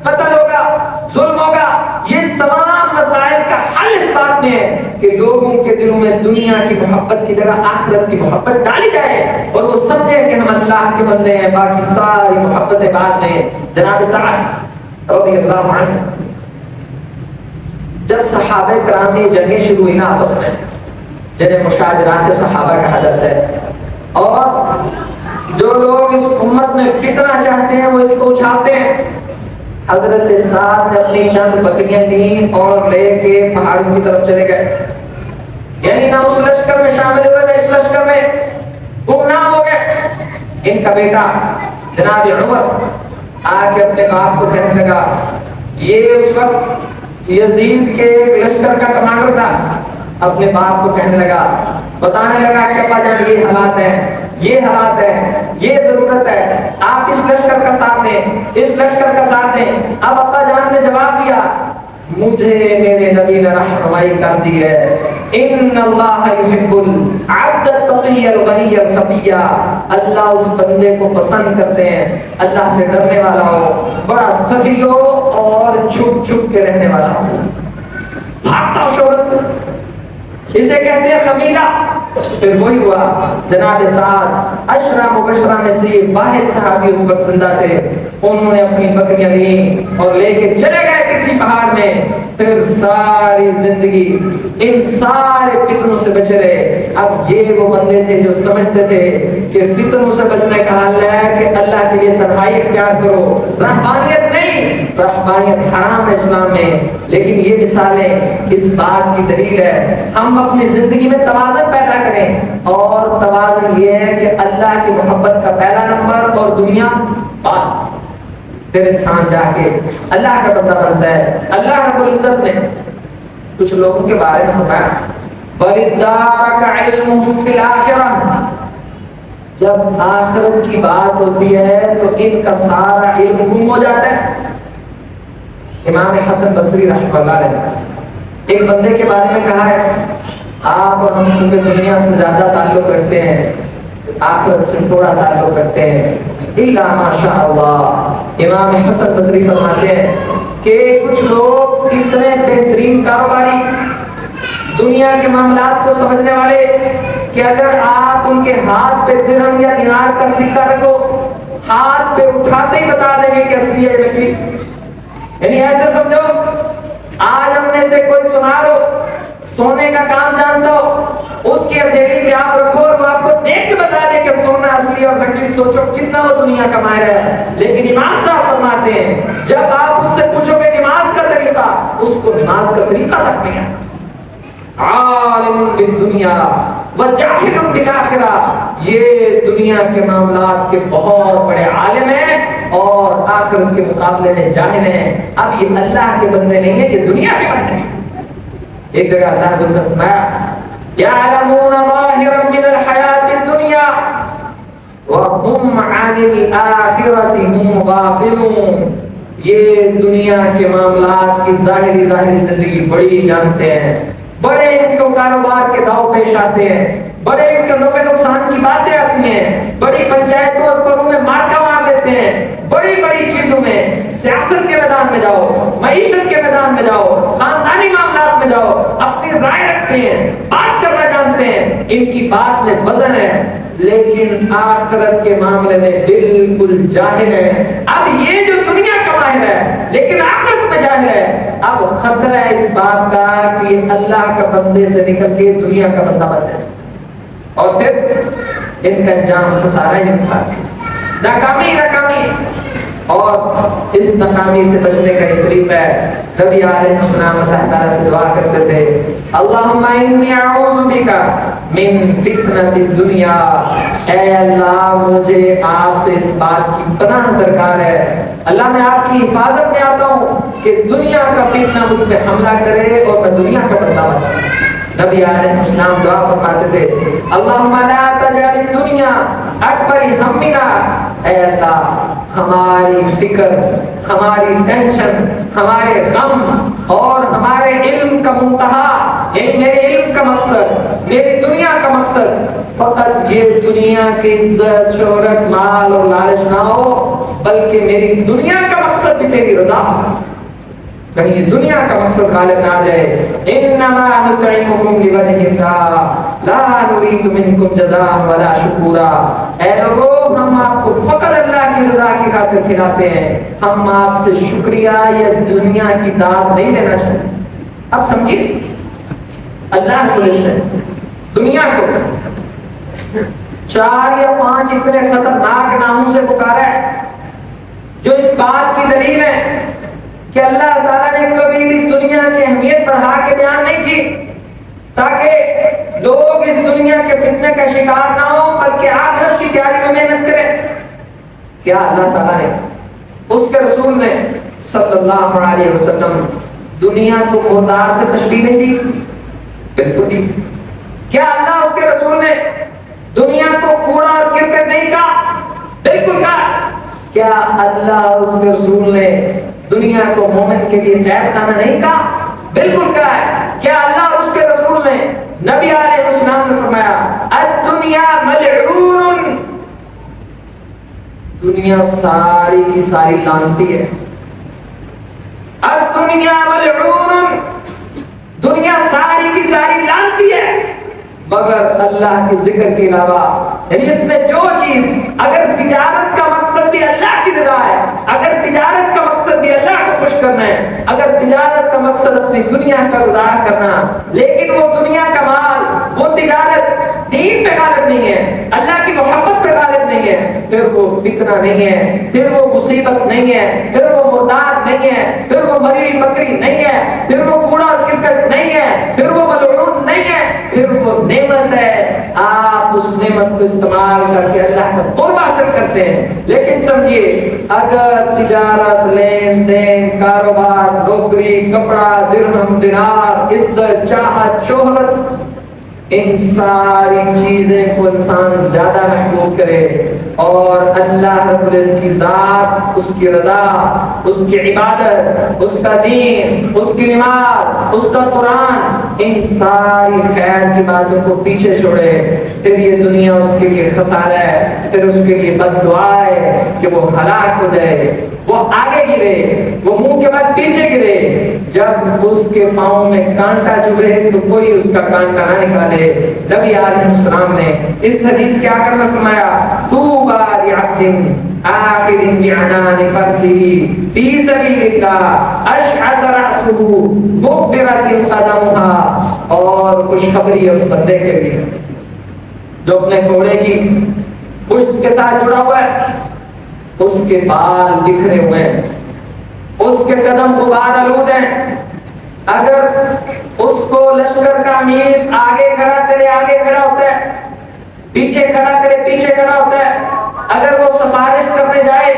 قتل ہوگا، ظلم ہوگا۔ یہ تمام مسائل کا حل اس بات میں ہے کہ لوگوں کے دلوں میں دنیا کی محبت کی جگہ آخرت کی محبت ڈالی جائے اور وہ سمجھے کہ ہم اللہ کے بندے ہیں، باقی ساری محبتیں بعد میں۔ جناب سعد رضی اللہ عنہ، جب صحابہ کرام کی جنگیں شروع ہوئی نا آپس میں، جنہیں مشاجرات صحابہ کہا جاتا ہے، اور جو لوگ اس امت میں فتنہ چاہتے ہیں وہ اس کو اچھالتے ہیں، حضرت سعد نے اپنی چند بکریاں دیں اور لے کے پہاڑوں کی طرف چلے گئے، یعنی نہ اس لشکر میں شامل ہوئے نہ اس لشکر میں، گمنام ہو گئے۔ ان کا بیٹا جناب عمر آ کے اپنے باپ کو کہنے لگا، یہ اس وقت یزید کے ایک لشکر کا کمانڈر تھا، اپنے باپ کو کہنے لگا، بتانے لگا کہ ابا جان یہ حالات ہیں، یہ حالات ہے، یہ ضرورت ہے، آپ اس لشکر کا ساتھ دیں، اس لشکر کا ساتھ دیں۔ اب ابا جان نے جواب دیا، مجھے میرے نبی نے رہنمائی کر دی ہے، ان اللہ یحب العبد التقی الغنی الخفی، اللہ اس بندے کو پسند کرتے ہیں اللہ سے ڈرنے والا ہو، بڑا سخی ہو اور چھپ چھپ کے رہنے والا ہو، بھاگتا ہو شہرت سے، اسے کہتے ہیں خمیلہ۔ پھر وہی ہوا، جناب سعد عشرہ مبشرہ میں سے واحد صحابی اس وقت زندہ تھے، انہوں نے اپنی بکریاں لیں اور لے کے چلے گئے کسی پہاڑ میں، پھر ساری زندگی ان سارے فتنوں سے بچے رہے۔ اب یہ وہ بندے تھے جو سمجھتے تھے کہ فتنوں سے بچنے کا حل ہے کہ اللہ کے لیے تنہائی اختیار کرو، رہبانیت نہیں، رہبانیت حرام ہے اسلام میں۔ لیکن یہ مثالیں اس بات کی دلیل ہے ہم اپنی زندگی میں توازن پیدا کریں، اور توازن یہ ہے کہ اللہ کی محبت کا پہلا نمبر اور دنیا بعد، پھر انسان جا کے اللہ کا بندہ بنتا ہے۔ اللہ رب العزت نے کچھ لوگوں کے بارے میں فرمایا، وَلِلدَّارَكَ عِلْمُهُمْ فِي الْآخِرَةِ، جب آخرت کی بات ہوتی ہے تو ان کا سارا علم گم ہو جاتا ہے۔ امام حسن بصری رحمہ اللہ علیہ ایک بندے کے بارے میں کہا ہے، آپ اور ہم کیونکہ دنیا سے زیادہ تعلق رکھتے ہیں، آخرت سے تھوڑا تعلق رکھتے ہیں، الا ماشاء اللہ۔ امام حسن بصری فرماتے ہیں کہ کچھ لوگ اتنے بہترین کاروباری، دنیا کے معاملات کو سمجھنے والے کہ اگر آپ ان کے ہاتھ پہ درہم یا دینار کا سکہ رکھو، ہاتھ پہ اٹھاتے ہی بتا دیں گے کہ اصلی ہے نکلی۔ یعنی ایسے سمجھو آج ہم میں سے کوئی سنار ہو، سونے کا کام جانتا ہو، اس کی ہتھیلی پہ آپ رکھو اور وہ آپ کو دیکھ کے بتا دے کہ سونا اصلی اور نکلی، سوچو کتنا وہ دنیا کا ماہر ہے۔ لیکن امام صاحب فرماتے ہیں جب آپ اس سے پوچھو گے نماز کا طریقہ، اس کو نماز کا طریقہ تک نہیں ہے۔ عالم بالدنیا وجاہل بالآخرہ، یہ دنیا کے معاملات کے بہت بڑے عالم ہیں اور آخرت کے مقابلے میں جاہل ہیں۔ اب یہ اللہ کے بندے نہیں ہیں، یہ دنیا کے بندے ہیں۔ ایک جگہ اللہ نے فرمایا، یعلمون ظاہرا من الحیات الدنیا وهم عن الآخرة هم غافلون، یہ دنیا کے معاملات کی ظاہری زندگی بڑی جانتے ہیں، بڑے ان کو کاروبار کے داؤ پیش آتے ہیں، بڑے ان کے نفع نقصان کی باتیں آتی ہیں، بڑی پنچایتوں اور پدوں میں مارکا مار لیتے ہیں، بڑی بڑی چیزوں میں، سیاست کے میدان میں جاؤ، معیشت کے میدان میں جاؤ، خاندانی معاملات میں جاؤ، اپنی رائے رکھتے ہیں، بات کرنا جانتے ہیں، ان کی بات میں وزن ہے، لیکن آخرت کے معاملے میں بالکل جاہل ہے۔ اب یہ جو دنیا کا ماہر ہے لیکن آخرت میں جاہل ہے، اب خطرہ ہے اس بات کا کہ یہ اللہ کا بندے سے نکل کے دنیا کا بندہ بن جائے، اور پھر ان کا انجام خسارہ ہی خسارہ، ناکامی۔ اور اس ناکامی سے بچنے کا ایک طریقہ ہے، نبی علیہ السلام اللہ تعالیٰ سے دعا کرتے تھے، اللہم انی اعوذ بک من فتنۃ الدنیا، اے اللہ مجھے آپ سے اس بات کی پناہ درکار ہے، اللہ میں آپ کی حفاظت میں آتا ہوں کہ دنیا کا فتنہ مجھ پہ حملہ کرے اور میں دنیا کا بندہ بن جاؤں۔ نبی علیہ السلام دعا فرماتے تھے، اللہم لا تجعل الدنیا اکبر ہمنا، اے اللہ ہماری فکر، ہماری ٹینشن، ہمارے غم اور ہمارے علم کا منتہا، یعنی میرے علم کا مقصد، میری دنیا کا مقصد فقط یہ دنیا کی عزت، شہرت، مال اور لالچ نہ ہو، بلکہ میری دنیا کا مقصد بھی تیری رضا، کہیں دنیا کا مقصد غالب نہ آ جائے۔ انما نطعمکم لوجہ اللہ لا نرید منکم جزاء ولا شکورا، اے لوگوں ہم آپ کو فقط اللہ کی رضا کی خاطر کھلاتے ہیں، ہم آپ سے شکریہ یا دنیا کی داد نہیں لینا چاہتے۔ اب سمجھیے، اللہ کو لیتے ہیں، دنیا کو 4 یا 5 اتنے خطرناک ناموں سے پکارا ہے جو اس بات کی دلیل ہے کہ اللہ تعالیٰ نے کبھی بھی دنیا کی اہمیت بڑھا کے بیان نہیں کی تاکہ لوگ اس دنیا کے فتنے کا شکار نہ ہو، بلکہ آخرت کی تیاری میں محنت کریں۔ کیا اللہ تعالیٰ نے، اس کے رسول نے صلی اللہ علیہ وسلم دنیا کو مردار سے تشبیہ نہیں دی؟ بالکل دی۔ کیا اللہ اس کے رسول نے دنیا کو کوڑا اور کرکٹ نہیں کہا؟ بالکل کہا۔ کیا اللہ اس کے رسول نے دنیا کو مومن کے لیے عیب خانہ نہیں کہا؟ بالکل کہا ہے۔ کیا اللہ اور اس کے رسول نے، نبی علیہ السلام نے فرمایا الدنیا ملعون، دنیا ساری کی ساری لعنتی ہے، الدنیا ملعون، دنیا ساری کی ساری لعنتی ہے، مگر اللہ کے ذکر کے علاوہ، یعنی اس میں جو چیز، اگر تجارت کا مقصد بھی اللہ کی رضا ہے، اگر تجارت کا مقصد بھی اللہ کو خوش کرنا ہے، اگر تجارت کا مقصد اپنی دنیا کا گزارا کرنا، لیکن وہ دنیا کا مال، وہ تجارت دین پہ غالب نہیں ہے، اللہ کی محبت پہ غالب نہیں ہے، پھر وہ فتنہ نہیں ہے، پھر وہ مصیبت نہیں ہے، پھر وہ مرداد نہیں ہے، پھر وہ مری بکری نہیں ہے، پھر وہ کوڑا اور کرکٹ نہیں ہے، پھر وہ ملعون نہیں ہے، پھر وہ نعمت ہے۔ آپ اس نعمت کو استعمال کر کے اللہ کا قرب حاصل کرتے ہیں، لیکن سمجھیے اگر تجارت، لین دین، کاروبار، نوکری، کپڑا، درہم، دینار، عزت، چاہت، شہرت، ان ساری چیزیں کو انسان زیادہ محبوب کرے اور اللہ رب العزت کی ذات، اس کی رضا، اس کی عبادت، اس کا دین، اس کی نماز، اس کا قرآن، ان ساری خیر کی باتوں کو پیچھے چھوڑے، پھر یہ دنیا اس کے لیے خسارہ ہے، پھر اس کے لیے بد دعا ہے کہ وہ ہلاک ہو جائے، وہ آگے گرے، وہ منہ کے بعد پیچھے گرے، جب اس کے پاؤں میں کانٹا چبھے تو کوئی اس کا کانٹا نہ نکالے۔ نبی علیہ السلام نے اس حدیث کے آخر میں فرمایا طوبی لعبد آخذ بعنان فرسه فی سبیل اللہ اشعث رأسه مغبرۃ قدمها، اور خوشخبری اس بندے کے لیے جو اپنے گھوڑے کی پشت کے ساتھ جڑا ہوا ہے، اس کے بال بکھرے ہوئے ہیں، اس کے قدم غبار آلود ہیں، اگر اس کو لشکر کا امیر آگے کھڑا کرے آگے کھڑا ہوتا ہے، پیچھے کھڑا کرے پیچھے کھڑا ہوتا ہے، اگر وہ سفارش کرنے جائے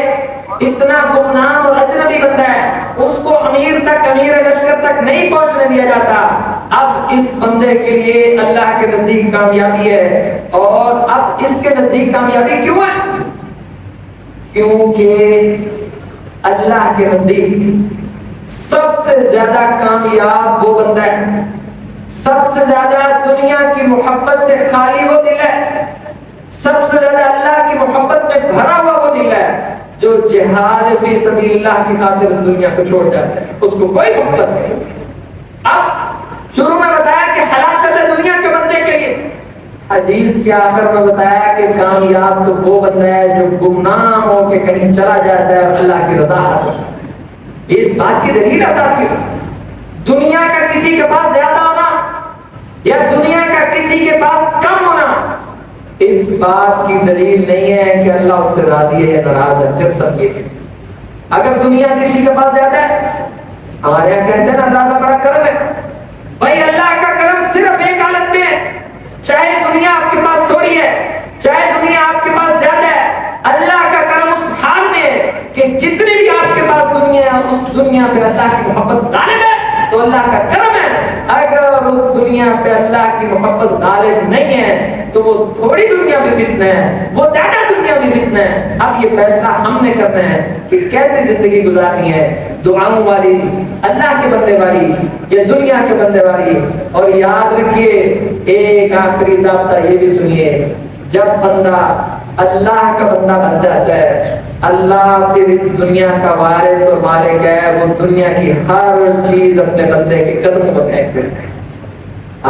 اتنا گمنام اور اجنبی بندہ ہے، اس کو امیر تک، امیر لشکر تک نہیں پہنچنے دیا جاتا۔ اب اس بندے کے لیے اللہ کے نزدیک کامیابی ہے، اور اب اس کے نزدیک کامیابی کیوں ہے؟ کیونکہ اللہ کے نزدیک سب سے زیادہ کامیاب وہ بندہ ہے، سب سے زیادہ دنیا کی محبت سے خالی وہ دل ہے، سب سے زیادہ اللہ کی محبت میں بھرا ہوا وہ دل ہے جو جہاد فی سبیل اللہ کی خاطر اس دنیا کو چھوڑ جاتا ہے، اس کو کوئی محبت نہیں۔ اب شروع میں بتایا کہ ہلاکت ہے دنیا کے بندے کے لیے، حدیث کے آخر میں بتایا کہ کامیاب تو وہ بندہ ہے جو گمنام ہو کے کہیں چلا جاتا ہے اور اللہ کی رضا حاصل کرتا ہے۔ اس بات کی دلیل ہے ساتھ دنیا کا کسی کے پاس زیادہ ہونا یا دنیا کا کسی کے پاس کم ہونا اس بات کی دلیل نہیں ہے کہ اللہ اس سے راضی ہے یا ناراض ہے۔ پھر سب یہ اگر دنیا کسی کے پاس زیادہ ہے، ہمارے یہاں کہتے ہیں نا اللہ کا بڑا کرم ہے، بھائی اللہ کا کرم صرف ایک حالت میں ہے، چاہے دنیا آپ کے پاس تھوڑی ہے چاہے دنیا آپ کے پاس زیادہ ہے، اللہ کا کرم اس حال میں ہے کہ جتنی بھی آپ کے پاس دنیا ہے اس دنیا پہ اللہ کی محبت غالب ہے تو اللہ کا کرم ہے۔ اگر اس دنیا پہ اللہ کی محبت غالب نہیں ہے تو وہ تھوڑی دنیا میں فتنہ ہے، وہ زیادہ دنیا میں فتنہ ہے۔ اب یہ فیصلہ ہم نے کرنا ہے کہ کیسے زندگی گزارنی ہے، دعاؤں والی، اللہ کے بندے والی یا دنیا کے بندے والی۔ اور یاد رکھیے ایک آخری ضابطہ یہ بھی سنیے، جب بندہ اللہ کا بندہ بن جاتا ہے اللہ پھر اس دنیا کا وارث اور مالک ہے، وہ دنیا کی ہر چیز اپنے بندے کے قدموں میں پھینک دیتا ہے۔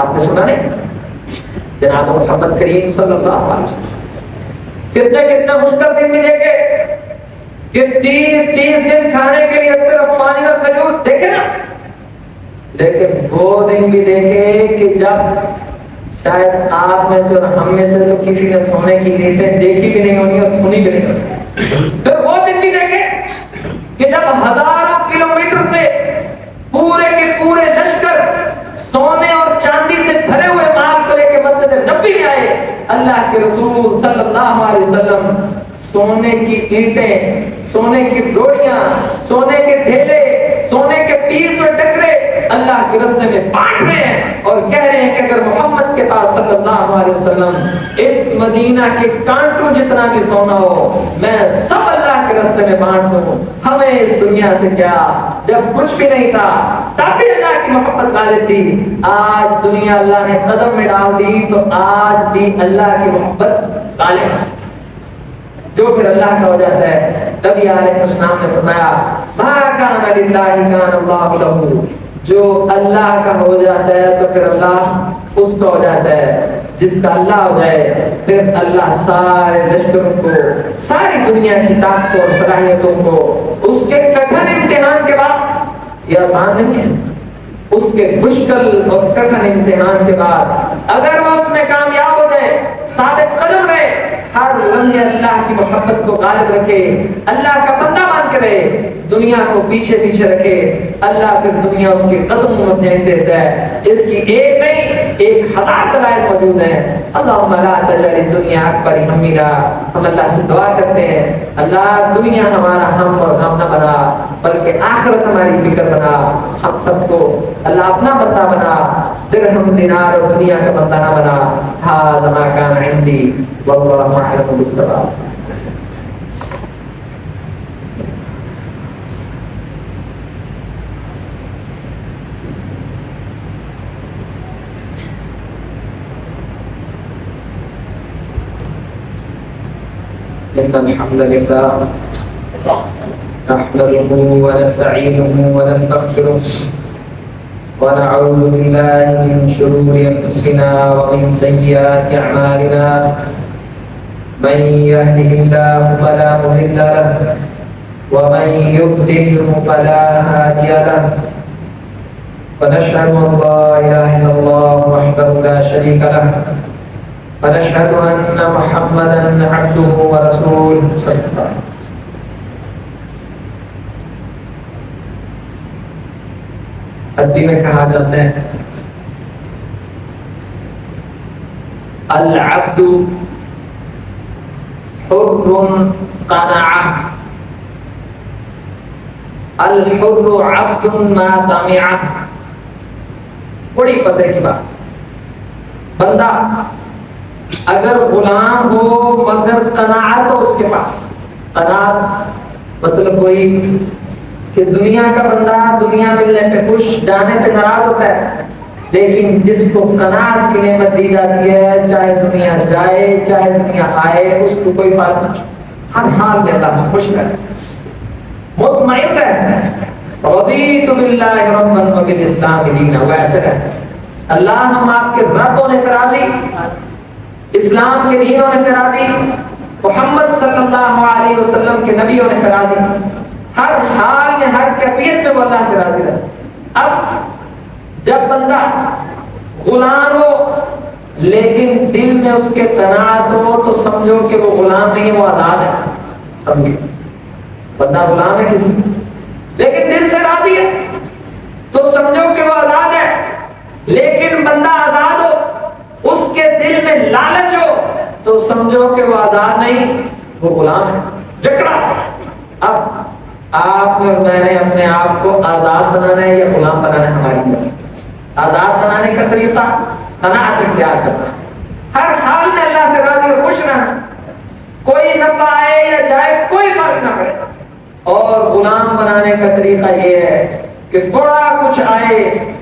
آپ نے سنا نہیں جناب محمد کریم صلی اللہ علیہ وسلم کتنا مشکل دن ملے گے کہ 30 دن کھانے کے لیے صرف پانی اور کھجور دیکھے نا، لیکن وہ دن بھی دیکھے کہ جب شاید آپ میں سے اور ہم میں سے تو کسی نے سونے کی نیتیں دیکھی بھی نہیں ہونی اور سنی بھی نہیں ہونی۔ پھر وہ دن بھی دیکھے کہ جب ہزاروں کلومیٹر سے پورے کے پورے لشکر سونے اور چاندی سے بھرے ہوئے مال کو لے کے مسجد نبوی میں آئے، اللہ کے رسول صلی اللہ علیہ وسلم سونے کی اینٹیں، سونے کی ڈوریاں، سونے کے ڈھیلے، سونے کے پیس اور ٹکرے اللہ کے راستے میں بانٹ رہے ہیں اور کہہ رہے ہیں کہ اگر محمد کے پاس صلی اللہ علیہ وسلم اس مدینہ کے کانٹوں جتنا بھی سونا ہو میں سب اللہ کے راستے میں بانٹ دوں، ہمیں اس دنیا سے کیا۔ جب کچھ بھی نہیں تھا تب بھی اللہ کی محبت غالب تھی، آج دنیا اللہ نے قدم میں ڈال دی تو آج بھی اللہ کی محبت غالب ہے۔ جو پھر اللہ کا ہو جاتا ہے، نبی علیہ السلام نے فرمایا ما کان للہ کان اللہ لہ، جو اللہ کا ہو جاتا ہے تو پھر اللہ اس کا ہو جاتا ہے، جس کا اللہ ہو جائے پھر اللہ سارے لشکروں کو، ساری دنیا کی طاقتوں اور صلاحیتوں کو اس کے کٹھن امتحان کے بعد، یہ آسان نہیں ہے، اس کے مشکل اور کٹھن امتحان کے بعد اگر وہ اس میں کامیاب ہو جائے، ثابت قدم رہے، ہر لمحے اللہ کی محبت کو غالب رکھے، اللہ کا بندہ مان کے رہے، دنیا کو پیچھے پیچھے رکھے، اللہ پھر دنیا اس کے قدموں میں پھینک دیتا ہے۔ اس کی ایک نہیں 1000 دلائل موجود ہیں۔ اللہم لا تجعل الدنیا اکبر ہمنا، ہم اللہ سے دعا کرتے ہیں اللہ دنیا ہمارا ہم اور غم نہ بنا بلکہ آخرت ہماری فکر بنا، ہم سب کو اللہ اپنا بندہ بنا، درہم دینار اور دنیا کا بندہ نہ بنا۔ ھذا ما کان عندی واللہ اعلم بالصواب۔ إن الحمد لله نحمده ونستعينه ونستغفره ونعوذ بالله من شرور أنفسنا ومن سيئات أعمالنا من يهده الله فلا مضل له ومن يضلل فلا هادي له ونشهد أن لا إله إلا الله وحده لا شريك له ونشهد أن محمدا عبده ورسوله صلى الله عليه وسلم۔ عربی میں کہا جاتا ہے العبد حر قناع، الحر عبد ما طمع۔ بڑی پتہ کی بات، بندہ اگر غلام ہو مگر قناعت ہو اس کے پاس، قناعت مطلب وہی کہ دنیا کا بندہ دنیا ملنے پہ خوش، جانے پہ ناراض ہوتا ہے، لیکن جس کو قناعت کی نعمت دی جاتی ہے چاہے دنیا جائے چاہے دنیا آئے اس کو کوئی فرق نہیں، ہر حال میں اللہ سے خوش رہے، مطمئن رہے۔ رضیت باللہ ربا وبالاسلام دینا، وہ ایسے رہتے اللہ ہم آپ کے رب ہونے پر راضی اسلام کے دین ہونے پہ راضی، محمد صلی اللہ علیہ وسلم کے نبی ہونے پہ راضی، ہر حال میں ہر کیفیت میں وہ اللہ سے راضی رہے۔ اب جب بندہ غلام ہو لیکن دل میں اس کے قناعت ہو تو سمجھو کہ وہ غلام نہیں ہے، وہ آزاد ہے۔ سمجھے، بندہ غلام ہے کسی لیکن دل سے راضی ہے تو سمجھو کہ وہ آزاد ہے۔ لیکن بندہ آزاد ہو اس کے دل میں لالچ ہو تو سمجھو کہ وہ آزاد نہیں، وہ غلام ہے، جکڑا۔ اب آپ اور میں نے اپنے آپ کو آزاد بنانا ہے یا غلام بنانا ہے؟ ہماری طرف سے آزاد بنانے کا طریقہ قناعت اختیار کرنا، ہر حال میں اللہ سے راضی اور خوش رہنا، کوئی نفع آئے یا جائے کوئی فرق نہ پڑے۔ اور غلام بنانے کا طریقہ یہ ہے کہ بڑا کچھ آئے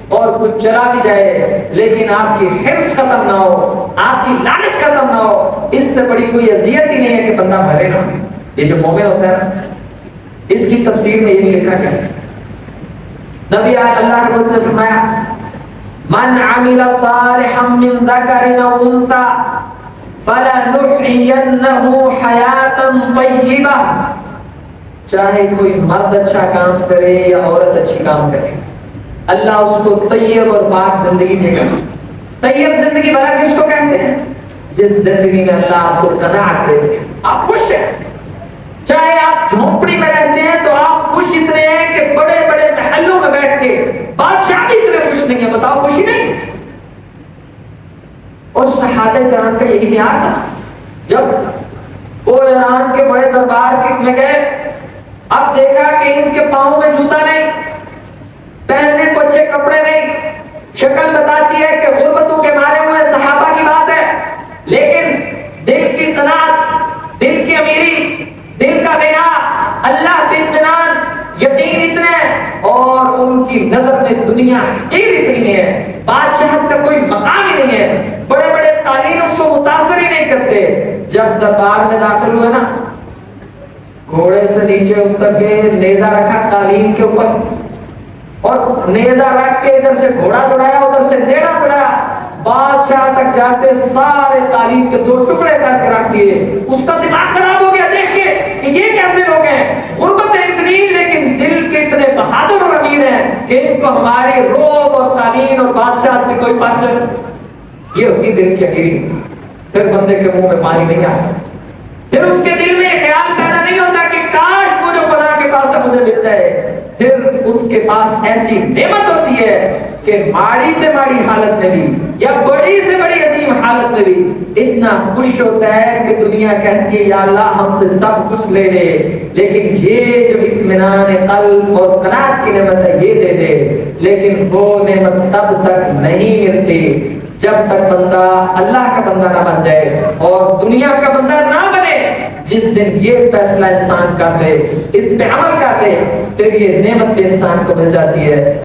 اور کچھ چلا بھی جائے لیکن آپ کی حرص ختم نہ ہو، آپ کی لالچ ختم نہ ہو۔ اس سے بڑی کوئی اذیت ہی نہیں ہے کہ بندہ بھرے نہ ہو۔ یہ جو مومن ہوتا ہے نا، اس کی تفسیر میں یہ لکھا گیا، نبی اللہ رب نے فرمایا من عمل صالحا من ذکر او انثى فلنحيينه حیاتا طیبہ، چاہے کوئی مرد اچھا کام کرے یا عورت اچھی کام کرے، اللہ اس کو طیب اور پاک زندگی دے گا۔ طیب زندگی بھلا کس کو کہتے ہیں؟ جس زندگی میں اللہ آپ کو قناعت دے دے، آپ خوش ہیں۔ چاہے آپ جھونپڑی میں رہتے ہیں تو آپ خوش اتنے ہیں کہ بڑے بڑے محلوں میں بیٹھ کے بادشاہ بھی اتنے خوش نہیں ہے، بتاؤ خوشی نہیں؟ اور صحابہ کرام کا یہی معیار تھا، جب وہ ایران کے بڑے دربار میں گئے، اب دیکھا کہ ان کے پاؤں میں جوتا نہیں، پہننے کو اچھے کپڑے نہیں، شکل بتاتی ہے کہ غربتوں کے مارے ہوئے صحابہ کی بات ہے، لیکن دل کی قناعت، دل کی امیری، دل کا غنا، اللہ پہ اطمینان، یقین اتنے، اور ان کی نظر میں دنیا حقیر اتنی ہے، بادشاہت کا کوئی مقام ہی نہیں ہے، بڑے بڑے قالین ان کو متاثر ہی نہیں کرتے۔ جب دربار میں داخل ہوئے نا، گھوڑے سے نیچے اتر کے نیزہ رکھا قالین کے اوپر اور نیزہ رکھ کے ادھر سے گھوڑا دوڑایا ادھر سے نیڑا دوڑایا، بادشاہ تک جاتے سارے قالین کے 2 ٹکڑے کر کے رکھ دیے۔ اس کا دماغ خراب ہو گیا دیکھ کے کہ یہ کیسے لوگ ہیں، غربت اتنی لیکن دل کے اتنے بہادر اور امیر ہیں کہ ان کو ہماری روب اور قالین اور بادشاہ سے کوئی فرق نہیں۔ یہ ہوتی دل کی امیری۔ پھر بندے کے منہ میں پانی نہیں آتا، پھر اس کے دل میں خیال پیدا نہیں ہوتا کہ کاش وہ جو فلاں کے پاس ہے مجھے مل جائے۔ پھر اس کے پاس ایسی نعمت ہوتی ہے کہ ماڑی سے ماڑی حالت میں بھی یا بڑی سے بڑی عظیم حالت میں بھی اتنا خوش ہوتا ہے کہ دنیا کہتی ہے یا اللہ ہم سے سب کچھ لے لے، لیکن یہ جو اطمینان قلب اور قناعت کی نعمت ہے یہ دے دے۔ لیکن وہ نعمت تب تک نہیں ملتی جب تک بندہ اللہ کا بندہ نہ بن جائے اور دنیا کا بندہ نہ بنے۔ جس دن یہ فیصلہ انسان کر لے، اس پہ عمل کر لے، پھر یہ نعمت بھی انسان کو مل جاتی ہے۔